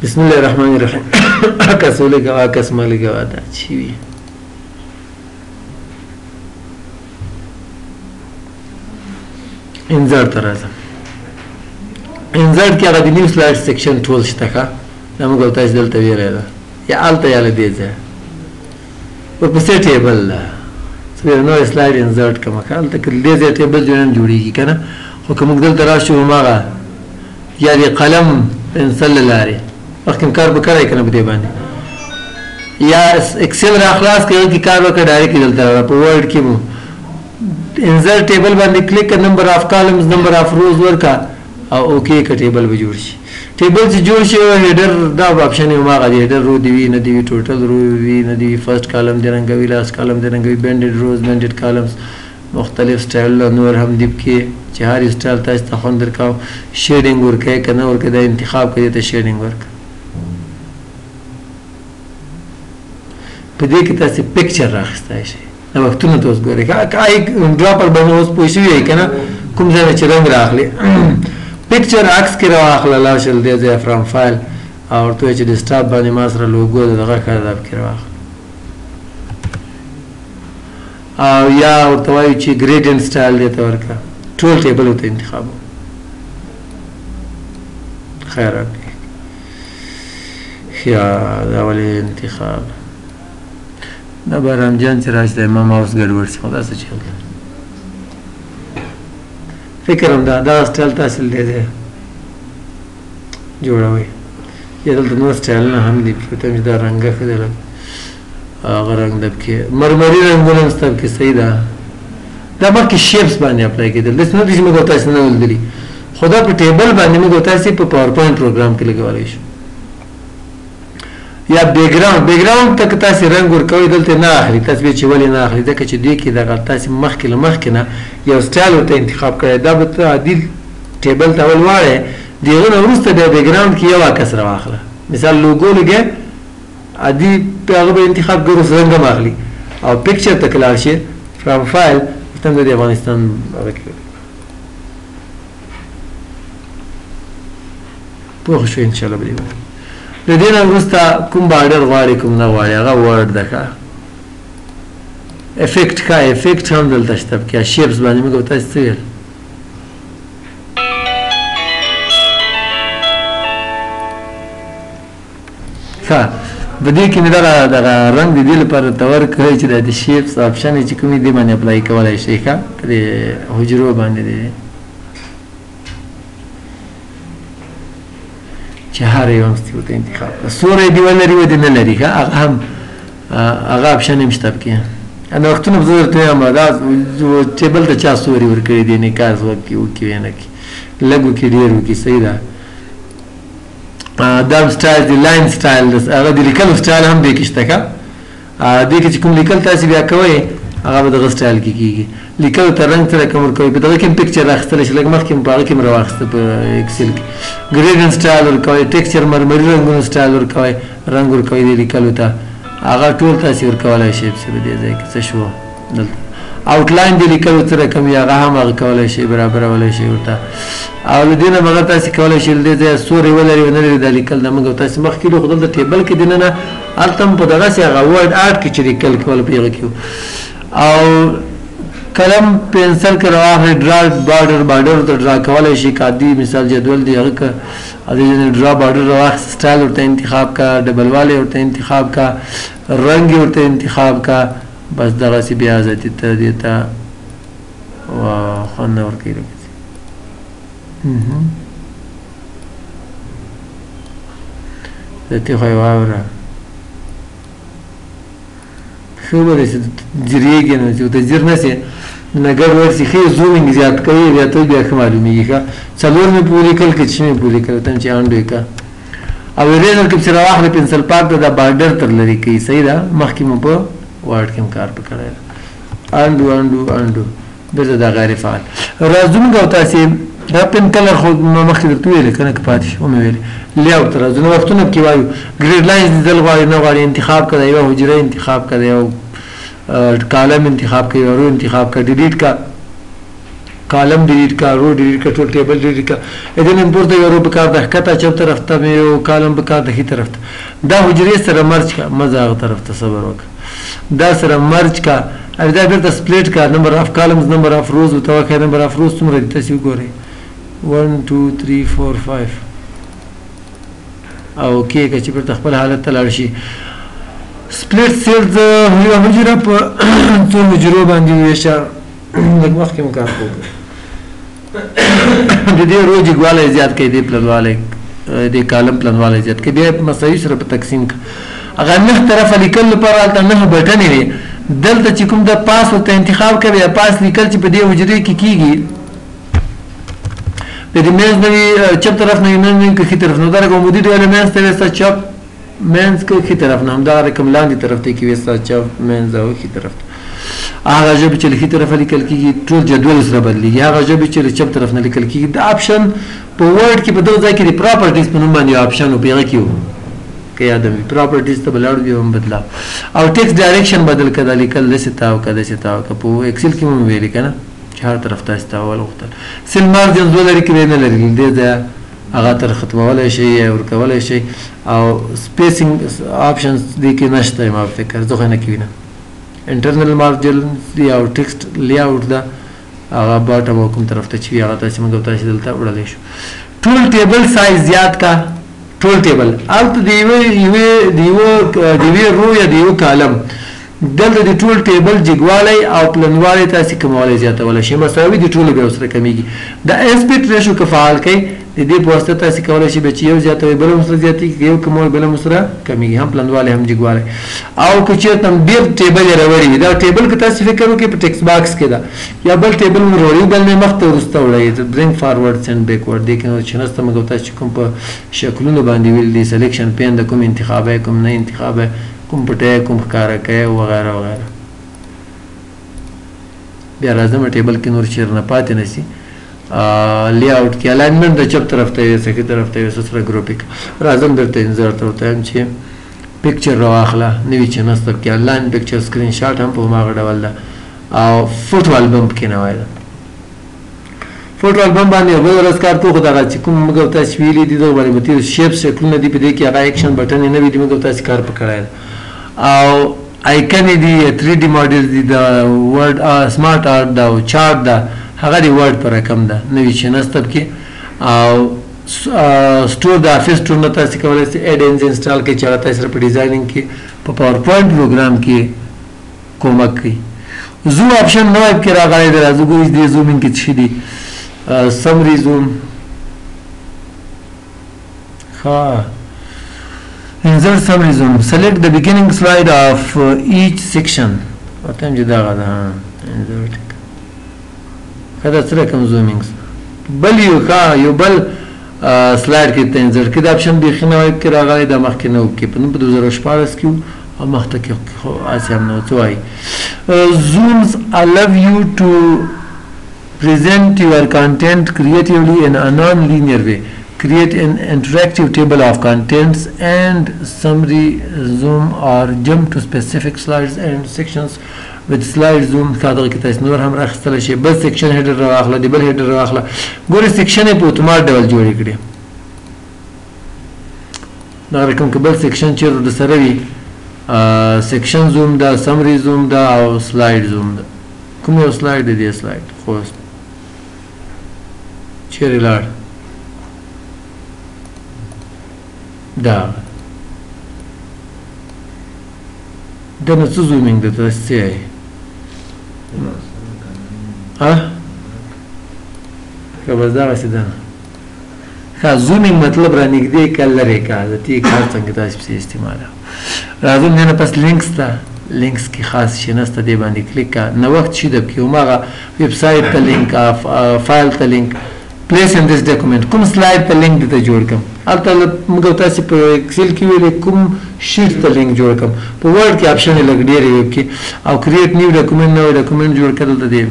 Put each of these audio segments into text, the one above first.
بسم الله الرحمن الرحیم عکس ولګوا عکس ملګوا دا چی وي انزرت راځم انزرت کې هغه د نیو سلاید سیکشن ټول شته ښه دا موږ تاسو دلته ویلای دا یا الته یا لدې ځای ورپسې ټیبل ده څه نو سلاید انزرت کوم کال ته دې ځای ټیبل جوړیږي کنه خو کوم دلته راشو ماغه یا دې قلم پنسل لاري وخت کار به کوي کنه په دې باندې یا ایکسل را خلاص کوي چې کار وکړي ډایرکټ دلته په ورډ کې مو انزرت ټیبل باندې کلیک نمبر اف کالمز نمبر اف روز ورکا او اوکے کا ټیبل به جوړ شي ټیبل چې جوړ شي هیډر دا آپشن یو ماغه دی هیډر رو دی وی نه دی ټوټل رو وی نه دی فرست کالم دی رنګوي لاست کالم دی رنګوي بینډډ روز بینډډ کالمز مختلف سټایل نور هم دی کې چې هر سټایل تاسو ته خوند درکاو شیډینګ ورکه کنه ورکه دا انتخاب کړئ ته شیډینګ ورکه په دې کې تاسو پکچر راخستای شئ نو وختونه تاسو ګورئ کای ډراپر باندې اوس پوښتنه وی کنه کوم ځای چې رنگ راغلی پکچر عکس کې راخله لاشل دی ځای فرام فایل او ته چې ډیسکټاپ باندې ما سره لوګو دغه کار دا کې راخله او یا ورته وایي چې ګریډینټ سټایل دی ته ورکا ټول ټیبل ته انتخاب خیر یا دا ولې انتخاب دا بارام جان چې راځي ما ماوس ګډوډ شي خدا څه چل فکرم دا سټایل تاسو دې جوړوي یا دلته نو سټایل نه هم دي په ته دا رنګ خدل هغه رنګ د کې مرمري رنگونه ستاسو کې صحیح ده دا مکه شیپس باندې اپلای کېدل د څه چې موږ تاسو نه ولدلی خدا په ټیبل باندې موږ تاسو په پاور پوینټ پروګرام کې لګولای شو یا بیک گراوند تک تاسو رنگ ورکوي دلته نه اخلي تاسو چې ولې نه اخلي ځکه چې دوی کې دا تاسو مخکې نه یو سټایل ورته انتخاب کړئ دا به عادل ټیبل ته ولواړې دیغه وروسته د بیک گراوند کې یو عکس راواخله مثال لوګو لګي عادي هغه به انتخاب ګورو څنګه ماخلي او پکچر ته کلار شي فرام فایل تم د افغانستان هغه کې په خو ان شاء الله به د دې نه وروسته کوم بارډر غواړي کوم نه غواړي هغه ورډ ده ښه افیکټ هم دلته شته کې شیپس باندې موږ تاسو ته ویل ښه په دې کې دا رنګ د دې لپاره تور کوي چې د شیپس آپشن چې کومې دی باندې اپلای کولای شي ښه د حجرو باندې دی چې هر یو مستوي ته انتخاب سورې دی ولري و دې نه لري هغه آپشن هم شته کې انا وختونه بزرګ ته ما دا ټیبل ته چا سوري ور کړی دی نه کار وکي او کې نه کې لګو کې ډیر وکي صحیح ده دا سټایل دی لاین سټایل هغه د لیکل سټایل هم دی کې شته کا دې کې کوم لیکل تاسو بیا کوئ هغه د سټایل کې کیږي لیکل ته رنگ سره کوم کوي په دغه کې پکچر راخستل شي لکه مخکې په هغه کې مراوخسته په ایکسل کې ګریډینټ سټایل ور کوي ټیکسچر مرمري رنگونو سټایل ور کوي رنگ ور کوي لیکل ته هغه ټول تاسو ور کولای شئ په دې ځای کې څه شو دلته آوټلاین دی لیکل سره کوم هغه هم کولای شي برابر ولای شي ورته او لدينا مغه تاسو کولای شئ د دې سوري ولري ونري د لیکل د موږ تاسو مخکې له خپل د ټیبل کې دنه التم په دغه سي هغه ورډ ارت کې چې لیکل کول پیږي کیو او قلم پنسل کراوه ډرا بارډر ته ډرا کولای شي کادي مثال جدول دی هغه ک ادي ډرا بارډر راوخ سټایل ورته انتخاب کا ډبل والے ورته انتخاب کا رنگ ورته انتخاب کا بس دغه سي بیا ذاتی ته دیتا وا خنه ور کوي ذاتی خو واوره خو به جریږي نو چې ته جر نه سي نګر ورسي خې زومینګ زیات کوي بیا ته بیا معلومیږي ښه څلور مې پوری کل کې چې مې پوری کړ ته چې انډو کا او ریزل کې سره واخله پنسل پاک د بارډر تر لري کوي صحیح ده مخکې مو په ورډ کې کار وکړای انډو بزه دا غیر فعال راځم غو تاسو دا پن کلر خو مخکې درته ویل کنه کې پاتې شو مې ویل لیاوټ راځنه وختونه کې وایو ګریډ لاینز دل غواړي نه غواړي انتخاب کړئ یو حجره انتخاب کړئ یو کالم انتخاب کړئ او انتخاب کړئ ډیلیټ کا کالم ډیلیټ کا رو ډیلیټ کا ټول ټیبل ډیلیټ کا اذن من پورته یو رو په کار د ښکته چپ طرف ته یو کالم په کار د هی طرف ته دا حجرې سره مرج کا مزه هغه طرف ته صبر وکړه دا سره مرج کا او دا بیرته سپلیټ کا نمبر اف کالمز نمبر اف روز وتوقع نمبر اف روز څومره دي تاسو وګورئ 1 2 3 4 5 او کې چې په خپل حالت ته لاړ شي سپلیټ سیلز یو حجره په څو حجرو باندې ویشه د مخکې مکار کوو د دې رو جګوالی زیات کوي د پلنوالی د کالم پلنوالی زیات کوي بیا مساوي سره په تقسیم هغه نه طرفه لیکل لپاره هلته نه بټنې وي دلته چې کوم د پاس ورته انتخاب کوي پاس لیکل چې په دې حجرې کې کېږي د دې منځ نه وي چپ طرف نه نه نه ښي طرف نه درګه عمودي ډول منځ ته وستا چپ منځ کې ښي طرف نه همدا رقم لاندې طرف ته کې وستا چپ منځ او ښي طرف ته هغه ژبې چې ښي طرف لیکل کېږي ټول جدول سره بدلېږي هغه ژبې چې چپ طرف نه لیکل کېږي د آپشن په ورډ کې په دغه ځای کې د پراپرټیز په نوم باندې آپشن و په هغه کې و که یاد وي پراپرټیز ته بلاړ دی هم بدلاو او ټیکس ډایرکشن بدل کړه لیکل داسې تاو کړه داسې تاو کړه په ایکسل کې مو ویلي که نه چې هر طرف ته استاول غوښتل سیل مارجنز ولري کې نه لري دې ځای هغه تر ختمولی شي یا ورکولی شي او سپیسینګ آپشنز دې کې نشته ما فکر زه خو نه کې وینم انټرنل مارجن یا ټیکسټ لیاوټ دا هغه باټم کوم طرف ته چې هغه تاسو موږ تاسو دلته وړلی شو ټول ټیبل سایز زیات کا ټول ټیبل البته د یوې رو یا د یو کالم دلته د ټول ټیبل جګوالی او پلنوالی تاسو کوموالی زیاتولی شي مساوي د ټولو بیا سره کمیږي د اسپیکټ ریشو که فعال کوي د دې په واسطه تاسو کولی شئ چې یو زیاتوي بل هم سره زیاتېږي یو کموي بل هم سره کمیږي هم پلنوالی هم جګوالی او که چېرته هم ډېر ټیبل یې راوړي وي دا ټیبل که تاسو فکر وکړئ په ټیکس باکس کې ده یا بل ټیبل مو راوړي بل مې مخته وروسته وړئ برینګ فارورډ سینډ بیکورډ دې کې چې نسته موږ تاسو چې کوم په شکلونو باندې ویل دي سلیکشن پین د کوم انتخاب کوم نه انتخاب کوم پټی کوم ښکاره کوي وغیره وغیره بیا راځم ټیبل کې نور چیر نه پاتې نه شي لیاوټ کې الاینمنټ د چپ طرف ته وي ښي طرف ته وي سره ګروپیک راځم درته انزر ته وتایم چې پکچر راواخله نوي چې نسته کې آنلاین پکچر سکرین شاټ هم په هماغه ډول ده او فوټو البم کې نه وای ده فوټو البم باندې بل ورځ کار کوو خو دغه چې کوم موږ تاسو ویلي دي دغه باندې به تېر شیپس شکلونه دي په دې کې هغه ایکشن بټن یې نه وي دي موږ تاسو کار په کړی ده او آیکن دي 3D ماډل دي د ورډ سمارټ آرټ دا او چارټ دا هغه دی ورډ پر رقم ده نوې چې نستب کې او سټور د افیس ټول نه تاسو کولی شئ ایډنز انسټال کړئ چې هغه تاسو سره په ډیزاینینګ کې په پاور پوینټ پروګرام کې کومک کوي زوم آپشن نوی کې راغلی دی راځو ګورئ دې زومینګ کې څه دي سمري زوم ښه insert summary zoom select the beginning slide of each section ورته هم چې دغه ده insert دا سره کوم زومینګز بل یو بل سلاید کې ته انزر کې دا آپشن بیخي نوی کې راغلی دا مخکې نه و کې په 2014 کې و او مخته کې خو هسې هم نه و څه وایي zooms allow you to present your content creatively in a non-linear way create an interactive table of contents and summary zoom or jump to specific slides and sections with slide zoom خاطر کې تاسو نور هم راخستل شي بل سیکشن هیډر راغله دی بل هیډر راغله ګورې سیکشن په اتومات ډول جوړ کړي دا رقم کې بل سیکشن چې د سره وي سیکشن زوم دا سمری زوم دا او سلاید زوم دا کوم یو سلاید دی سلاید خو چیرې لاړ دا دا نه څه زومینګ ده تاسو څه یې که بس دغسې ده ښه زومینګ مطلب را نږدې که لرې که د دې کار څنګه تاسو پسې استعمالوه راځم نه پس لینکس ته لینکس کې خاص شي نسته دې باندې کلیک کړه نوښت شي د کې هماغه ویب سایټ ته لینک فایل ته لینک place in this document کوم سلاید ته لینک دته جوړ کړم هلته موږ تاسو په ایکسل کې ویلې کوم شیټ ته لینک جوړ کړم په ورډ کې آپشن یې لږ ډېرې وي کې او کریټ نیو ډاکومنټ نوی ډاکومنټ جوړ کړل د دې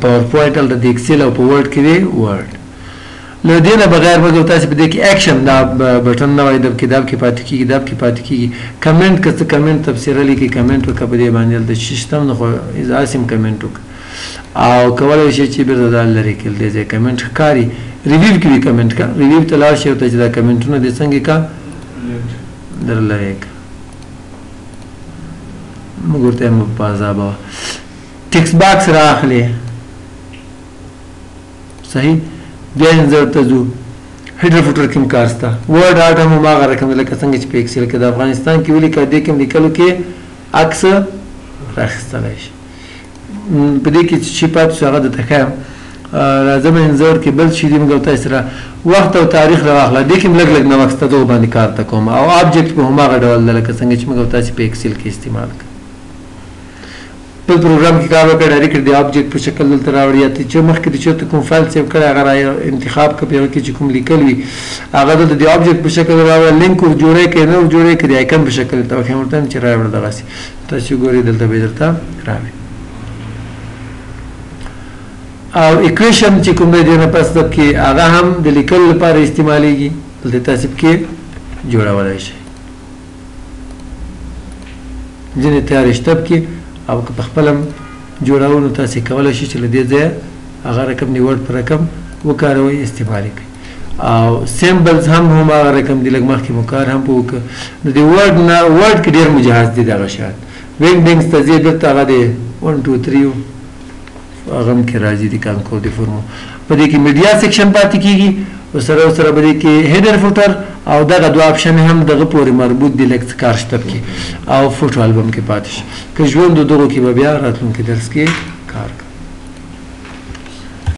پاور پوینټ هلته د ایکسل او په ورډ کې دی ورډ له دې نه بغیر موږ تاسو په دې کې اکشن دا بټن نوی د کتاب کې پاتې کېږي کتاب کې پاتې کېږي کمنټ که څه کمنټ تفسیره لیکي کمنټ وکړه په دې باندې د سیسټم نه خو اضافي کمنټ وکړه او کولای شي چې بیرته دا لرې کړل دی ځای کمنټ ښکاري ریویو کې وي کمنټ کا ریویو ته لاړ شي او ته چې دا کمنټونه دې څنګه کا در لرې کا موږ ورته هم په عذاب وه ټکس باکس رااخلې صحیح بیا انځر ته ځو هیډر فوټر کې هم کار شته ورډ آرټ هم هماغه رقم دی لکه څنګه چې په ایکسل کې د افغانستان کې ولیکه دې کې هم لیکلو کې عکس راخیستلی شي په دې کې چې پاتې شو هغه درته ښایم راځم انځور کې بل شي دي موږ تاسو سره وخت او تاریخ راواخله دې کې هم لږ لږ نوښت ته دغو باندې کار ته کوم او آبجکټ په هماغه ډول ده لکه څنګه چې موږ تاسو په ایکسل کې استعمال کوو بل پروګرام کې کار وکړه ډایرکټ د آبجکټ په شکل دلته راوړي یا چې مخکې د چېرته کوم فایل سیو کړی هغه را انتخاب کړه په هغه کې چې کوم لیکل وي هغه دلته د آبجکټ په شکل راوړه لینک ور جوړی کړې نه ور جوړی کړې د آیکن په شکل ته وښیم ورته چې راوړه دغسې تاسو ګورئ دلته به درته راوړي او اکویشن چې کوم دی دې نه پس دب کې هغه هم د لیکلو لپاره استعمالیږي دلته تاسو کې جوړولی شئ ځینې تیارې شته کې او که په خپل هم جوړو نو تاسې کولی شئ چې له دې ځایه هغه رقم نیوړ په رقم وکاروئ استعمال یې کړئ او سیمبلز هم هماغه رقم دي لږ مخکې مو کار هم په وکړه نو د ورډ نه ورډ کې ډېر مجهز دي دغه شیان وینډینګز ته ځې دلته هغه د 1 2 3 هغه هم کې راځي د کانکور د فورمو په دې کې میډیا سیکشن پاتې کېږي سره به دې کې هیډر فوټر او دغه دوه اپشن هم دغه پورې مربوط دي لږ څه کار شته کې او فوټو البم کې پاتې شي که ژوند دغو کې به بیا راتلونکي درس کې کار کوو